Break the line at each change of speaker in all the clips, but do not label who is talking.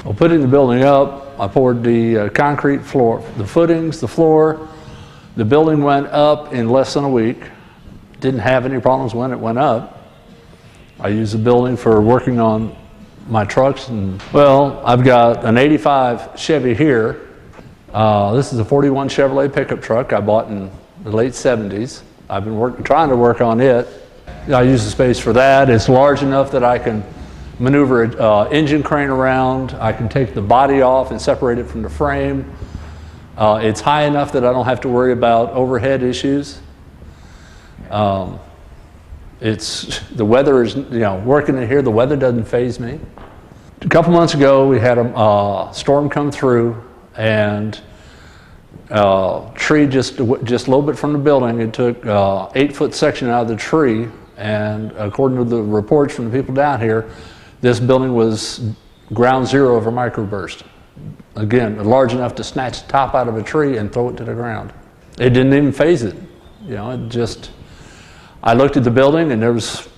Well, putting the building up, I poured the concrete floor, the footings, the floor. The building went up in less than a week. Didn't have any problems when it went up. I used the building for working on my trucks, and well, I've got an 85 Chevy here. This is a 41 Chevrolet pickup truck I bought in the late 70s. I've been trying to work on it. I use the space for that. It's large enough that I can maneuver an engine crane around. I can take the body off and separate it from the frame. It's high enough that I don't have to worry about overhead issues. The weather is, working in here, the weather doesn't faze me. A couple months ago, we had a storm come through, and tree just a little bit from the building. It took 8-foot section out of the tree, and according to the reports from the people down here, this building was ground zero of a microburst. Again, large enough to snatch the top out of a tree and throw it to the ground. It didn't even faze it. I looked at the building, and there's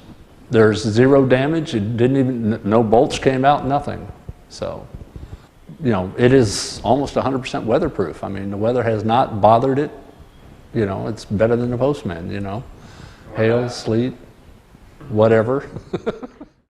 zero damage. It didn't even, no bolts came out, nothing. So, it is almost 100% weatherproof. I mean, the weather has not bothered it. It's better than the Postman, hail, sleet, whatever.